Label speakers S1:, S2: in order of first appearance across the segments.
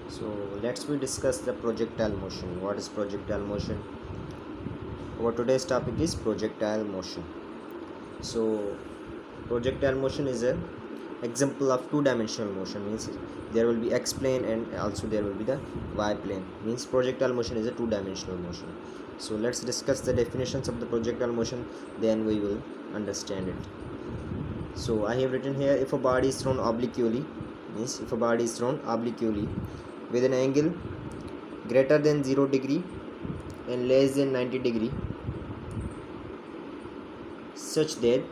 S1: So let's we discuss the projectile motion. What is projectile motion? Our today's topic is projectile motion. So projectile motion is a example of two-dimensional motion. Means there will be x plane and also there will be the y plane. Means projectile motion is a two-dimensional motion. So let's discuss the definitions of the projectile motion. Then we will understand it. So I have written here, if a body is thrown obliquely, means if a body is thrown obliquely with an angle greater than 0 degree and less than 90 degree, such that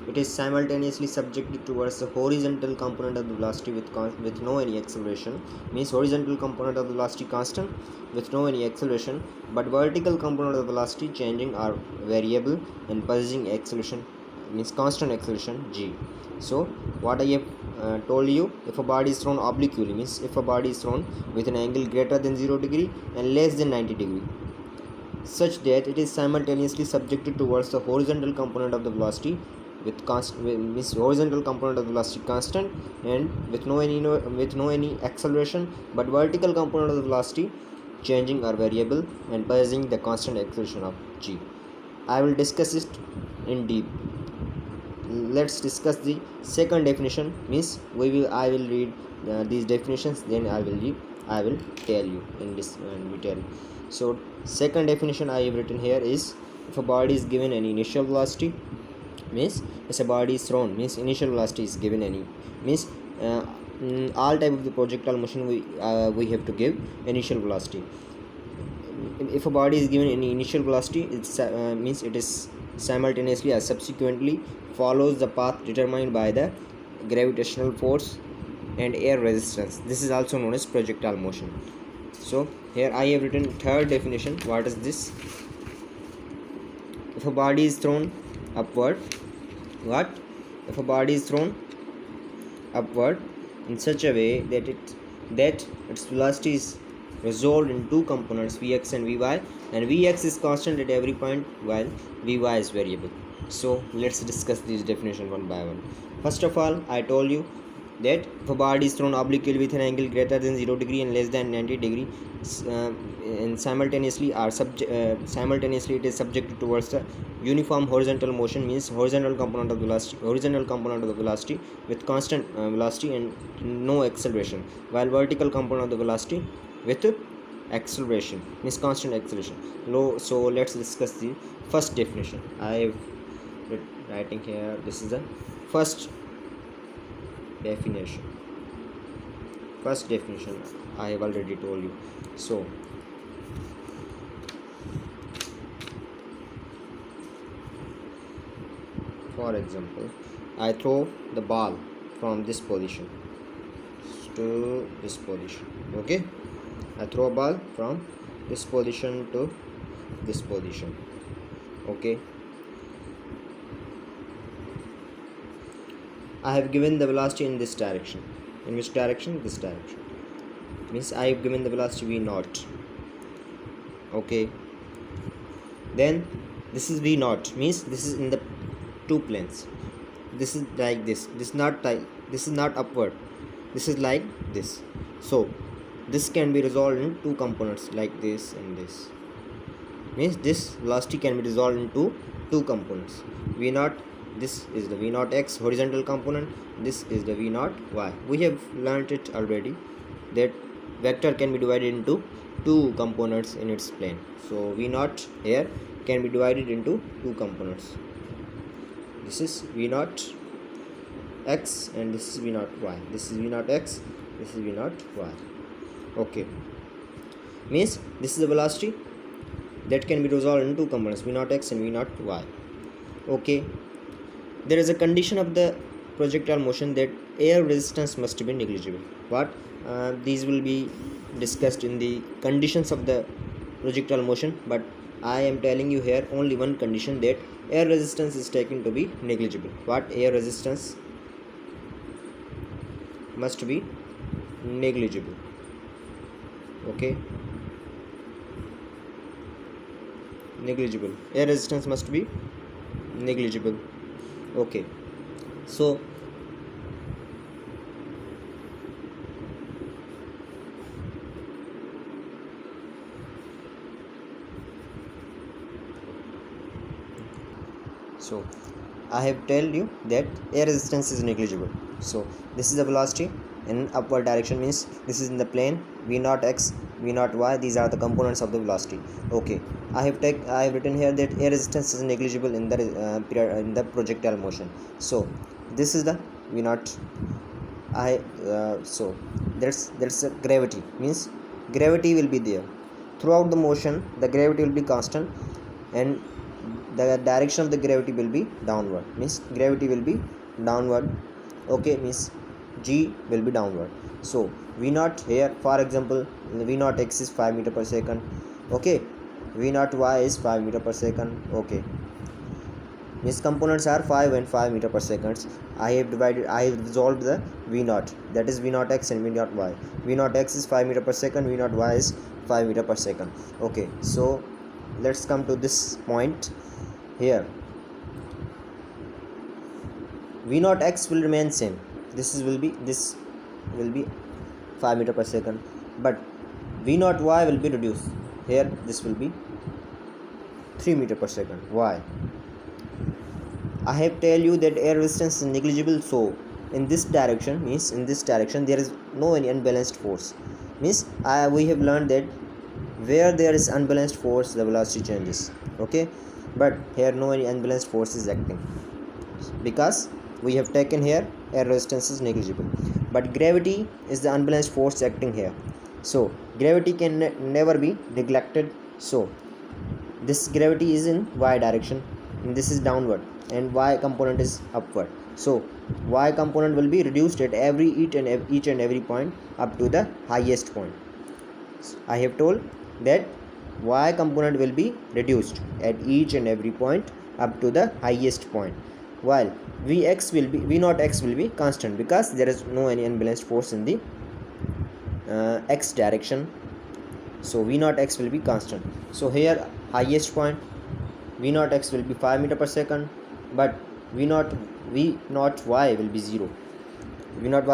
S1: it is simultaneously subjected towards the horizontal component of the velocity with no any acceleration, means horizontal component of the velocity constant with no any acceleration, but vertical component of the velocity changing are variable and possessing acceleration, means constant acceleration g. So what I have told you, if a body is thrown obliquely, means if a body is thrown with an angle greater than 0 degree and less than 90 degree, such that it is simultaneously subjected towards the horizontal component of the velocity with means horizontal component of the velocity constant and with no any acceleration, but vertical component of the velocity changing are variable and possessing the constant acceleration of g. I will discuss it in deep. Let's discuss the second definition. Means I will read these definitions, then I will tell you in this detail. So second definition I have written here is, if a body is given an initial velocity, means as a body is thrown, means initial velocity is given any, means all type of the projectile motion we have to give initial velocity. If a body is given any initial velocity, it means it is simultaneously or subsequently follows the path determined by the gravitational force and air resistance. This is also known as projectile motion. So here I have written third definition. What is this? If a body is thrown upward, what? If a body is thrown upward in such a way that its velocity is resolved in two components, Vx and Vy, and Vx is constant at every point while Vy is variable. So let's discuss this definition one by one. First of all, I told you that if a body is thrown obliquely with an angle greater than 0 degree and less than 90 degree, and simultaneously it is subjected towards the uniform horizontal motion, means horizontal component of the velocity with constant velocity and no acceleration, while vertical component of the velocity with acceleration, means constant acceleration. So let's discuss the first definition. I have writing here, this is the first definition. I have already told you. So for example, I throw the ball from this position to this position. Okay, I throw a ball from this position to this position. Okay, I have given the velocity in this direction. In which direction? This direction. Means I have given the velocity v naught. Okay, then this is v naught, means this is in the two planes. This is like this. This is not upward. This is like this. So this can be resolved in two components, like this and this. Means this velocity can be resolved into two components. V naught, this is the v naught x horizontal component, this is the v naught y. We have learnt it already that vector can be divided into two components in its plane. So v naught here can be divided into two components. This is v naught x and this is v naught y. This is v naught x, this is v naught y. Okay, means this is the velocity that can be resolved into two components, v naught x and v naught y. Okay, there is a condition of the projectile motion that air resistance must be negligible. What? These will be discussed in the conditions of the projectile motion, but I am telling you here only one condition, that air resistance is taken to be negligible. What? Air resistance must be negligible. Okay, negligible. Air resistance must be negligible. Okay, so So I have told you that air resistance is negligible. So this is the velocity in upward direction, means this is in the plane v naught x, v naught y. These are the components of the velocity. Okay, I have written here that air resistance is negligible in the projectile motion. So this is the v naught. So there's a gravity, means gravity will be there throughout the motion. The gravity will be constant, and the direction of the gravity will be downward, means gravity will be downward. Okay, means g will be downward. So v naught here, for example, v naught x is 5 meter per second. Okay, v naught y is 5 meter per second. Okay, means components are 5 and 5 meter per second. I have resolved the v naught, that is v naught x and v naught y. V naught x is 5 meter per second, v naught y is 5 meter per second. Okay, so let's come to this point here. V naught x will remain same. This will be 5 meter per second, but v naught y will be reduced. Here this will be 3 meter per second. Why? I have tell you that air resistance is negligible. So in this direction, means in this direction there is no any unbalanced force. Means we have learned that where there is unbalanced force, the velocity changes. Okay, but here no any unbalanced force is acting, because we have taken here air resistance is negligible. But gravity is the unbalanced force acting here. So gravity can never be neglected. So this gravity is in y direction, and this is downward, and y component is upward. So y component will be reduced at each and every point up to the highest point. I have told that y component will be reduced at each and every point up to the highest point, while v naught x will be constant, because there is no any unbalanced force in the x direction. So v naught x will be constant. So here highest point v naught x will be 5 meter per second, but v naught y will be 0. v naught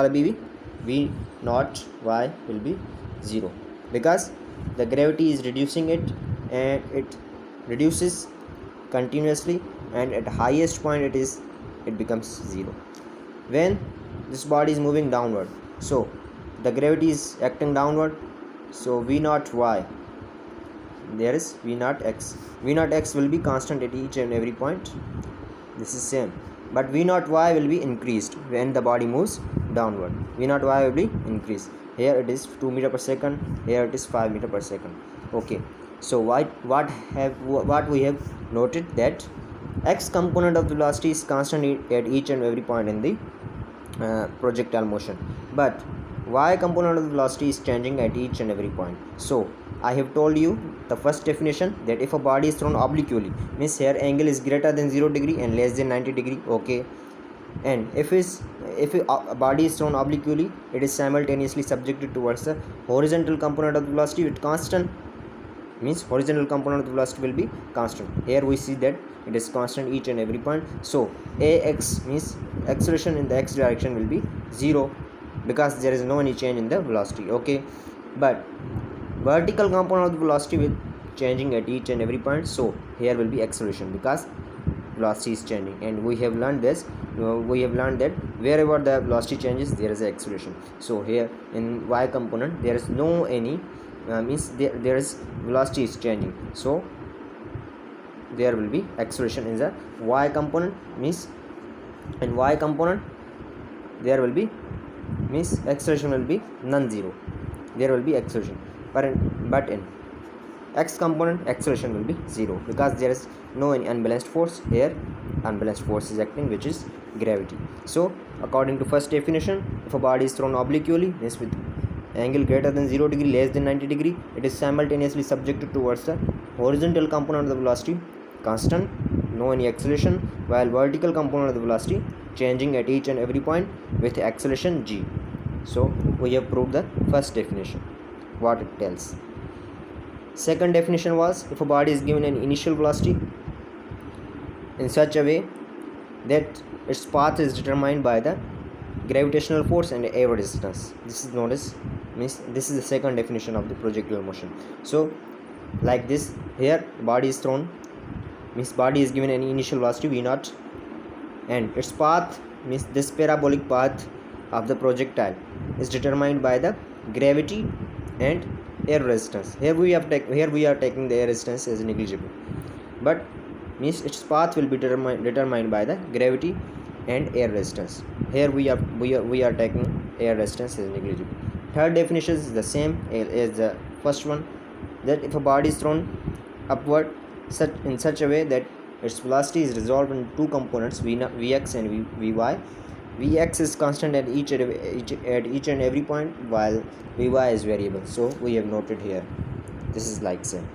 S1: y will be 0, because the gravity is reducing it, and it reduces continuously, and at highest point it becomes 0 when this body is moving downward. So the gravity is acting downward. So v naught y, there is v naught x. V naught x will be constant at each and every point. This is same, but v naught y will be increased when the body moves downward. V naught y will be increased. Here it is 2 meter per second, here it is 5 meter per second. Okay, so what we have noted that x component of the velocity is constant at each and every point in the projectile motion, but y component of the velocity is changing at each and every point. So I have told you the first definition, that if a body is thrown obliquely, means here angle is greater than 0 degree and less than 90 degree. Okay, and if a body is thrown obliquely, it is simultaneously subjected towards the horizontal component of the velocity with constant, means horizontal component of the velocity will be constant. Here we see that it is constant each and every point. So ax means acceleration in the x direction will be 0, because there is no any change in the velocity. Okay, but vertical component of the velocity will changing at each and every point. So here will be acceleration, because velocity is changing, and we have learned that wherever the velocity changes, there is an acceleration. So here in y component there is no any means there is velocity is changing, so there will be acceleration in the y component. Means in y component there will be, means acceleration will be non-zero, there will be acceleration, but in x component acceleration will be 0, because there is no any unbalanced force. Here unbalanced force is acting, which is gravity. So according to first definition, if a body is thrown obliquely, means with angle greater than 0 degree, less than 90 degree, it is simultaneously subjected towards the horizontal component of the velocity constant, no any acceleration, while vertical component of the velocity changing at each and every point with acceleration g. So we have proved the first definition, what it tells. Second definition was, if a body is given an initial velocity in such a way that its path is determined by the gravitational force and air resistance. This is known as, means this is the second definition of the projectile motion. So like this, here body is thrown means body is given any initial velocity v naught, and its path means this parabolic path of the projectile is determined by the gravity and air resistance. Here we are taking the air resistance as negligible, but means its path will be determined by the gravity and air resistance. Here we are taking air resistance as negligible. Third definition is the same as the first one, that if a body is thrown upward in such a way that its velocity is resolved in two components, vx and vy. Vx is constant at each and every point, while vy is variable. So we have noted here. This is like same.